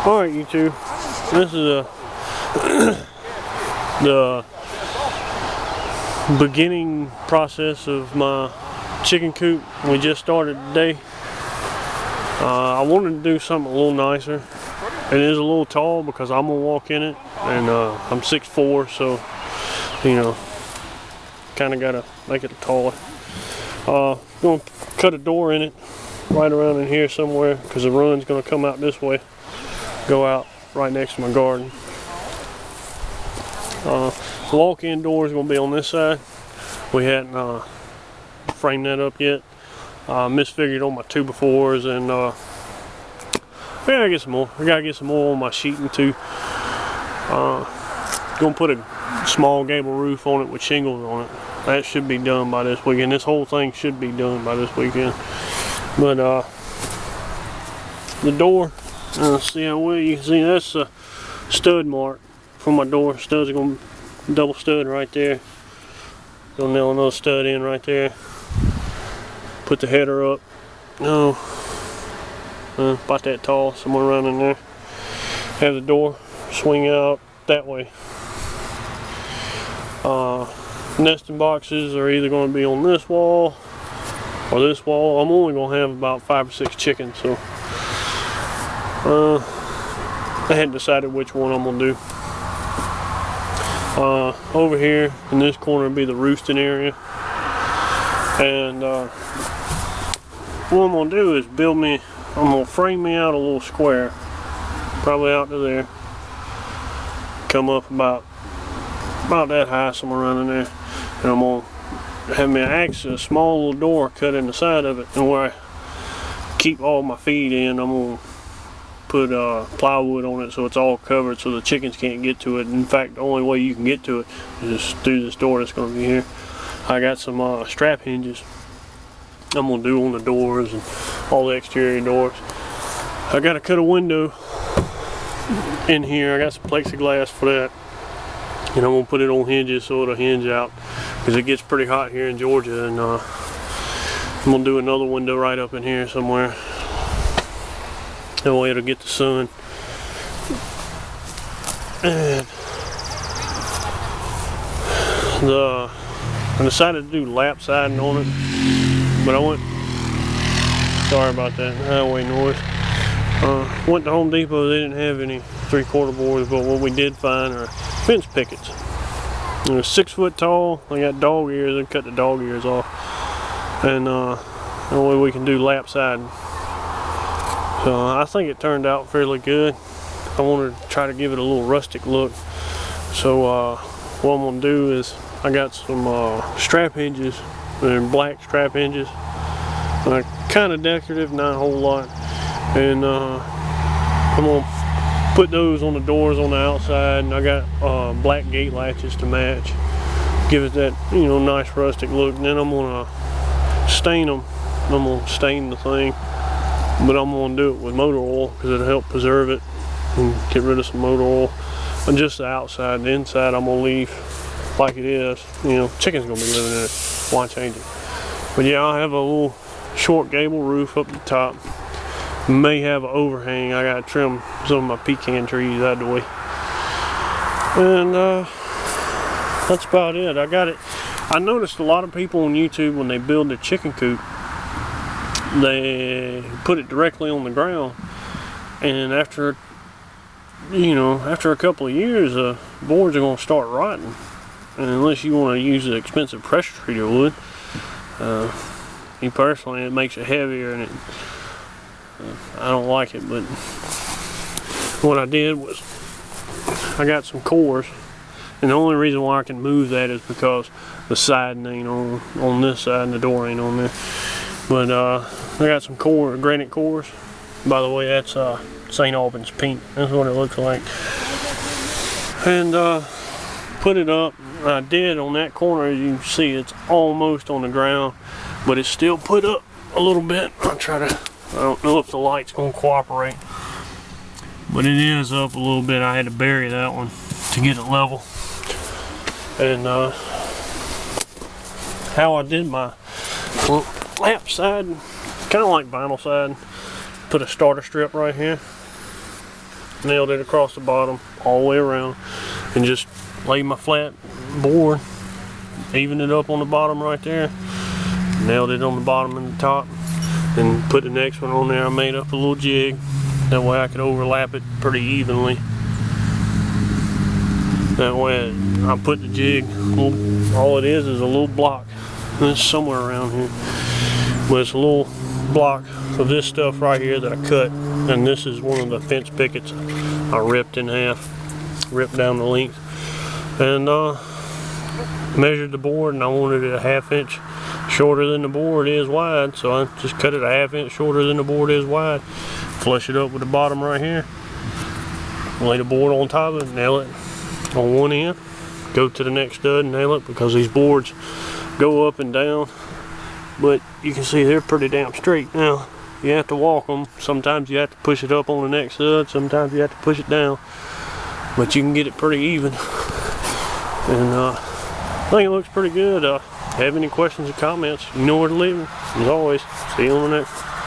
Alright YouTube, this is the beginning process of my chicken coop. We just started today. I wanted to do something a little nicer. It is a little tall because I'm gonna walk in it, and I'm 6'4", so you know, kind of gotta make it taller. Gonna cut a door in it right around in here somewhere because the run's gonna come out this way, go out right next to my garden. The walk-in door is gonna be on this side. We hadn't framed that up yet. Misfigured on my 2x4s, and I gotta get some more. I gotta get some more on my sheeting too. Gonna put a small gable roof on it with shingles on it. That should be done by this weekend. This whole thing should be done by this weekend. But the door, see how well you can see, that's a stud mark for my door. Studs are gonna double stud right there. Gonna nail another stud in right there. Put the header up. No, about that tall, somewhere around in there. Have the door swing out that way. Nesting boxes are either going to be on this wall or this wall. I'm only going to have about 5 or 6 chickens, so I hadn't decided which one I'm going to do. Over here in this corner will be the roosting area, and what I'm going to do is I'm going to frame me out a little square, probably out to there, come up about that high, somewhere around in there, and I'm going to have me a small little door cut in the side of it, and where I keep all my feed in, I'm going to put plywood on it so it's all covered so the chickens can't get to it. In fact, the only way you can get to it is just through this door that's going to be here. I got some strap hinges I'm going to do on the doors and all the exterior doors. I got to cut a window in here. I got some plexiglass for that, and I'm going to put it on hinges so it'll hinge out because it gets pretty hot here in Georgia, and I'm going to do another window right up in here somewhere. That way it'll get the sun. And I decided to do lap siding on it, but sorry about that highway noise. Went to Home Depot. They didn't have any 3/4 boards, but what we did find are fence pickets. They're 6 foot tall. They got dog ears. They cut the dog ears off, and that way we can do lap siding. So I think it turned out fairly good. I wanted to try to give it a little rustic look. So what I'm going to do is I got some strap hinges. They're black strap hinges. Kind of decorative, not a whole lot. And I'm going to put those on the doors on the outside. And I got black gate latches to match. Give it that, you know, nice rustic look. And then I'm going to stain them. I'm going to stain the thing. But I'm going to do it with motor oil because it'll help preserve it and get rid of some motor oil. And just the outside, the inside I'm going to leave like it is. You know, chicken's going to be living in it. Why change it? But yeah, I'll have a little short gable roof up the top. May have an overhang. I got to trim some of my pecan trees out of the way. And that's about it. I got it. I noticed a lot of people on YouTube, when they build their chicken coop, they put it directly on the ground, and after a couple of years, boards are going to start rotting, and unless you want to use the expensive pressure treated wood, me personally, it makes it heavier, and I don't like it. But what I did was I got some cores, and the only reason why I can move that is because the siding ain't on this side and the door ain't on there. But I got some granite cores. By the way, that's St. Albans pink. That's what it looks like. And put it up. I did on that corner, as you can see, it's almost on the ground, but it's still put up a little bit. I don't know if the light's gonna cooperate, but it is up a little bit. I had to bury that one to get it level. And how I did my lap side, kind of like vinyl side, put a starter strip right here, nailed it across the bottom all the way around, and just laid my flat board, evened it up on the bottom right there, nailed it on the bottom and the top, and put the next one on there. I made up a little jig, that way I could overlap it pretty evenly. That way I put the jig, all it is a little block, and it's somewhere around here, but it's a little block of this stuff right here that I cut, and this is one of the fence pickets I ripped in half, ripped down the length, and measured the board, and I wanted it a 1/2 inch shorter than the board is wide, so I just cut it a 1/2 inch shorter than the board is wide, flush it up with the bottom right here, lay the board on top of it, nail it on one end, go to the next stud and nail it, because these boards go up and down, but you can see they're pretty damn straight. Now you have to walk them, sometimes you have to push it up on the next stud, sometimes you have to push it down, but you can get it pretty even, and I think it looks pretty good. Have any questions or comments, you know where to leave them. As always, see you on the next.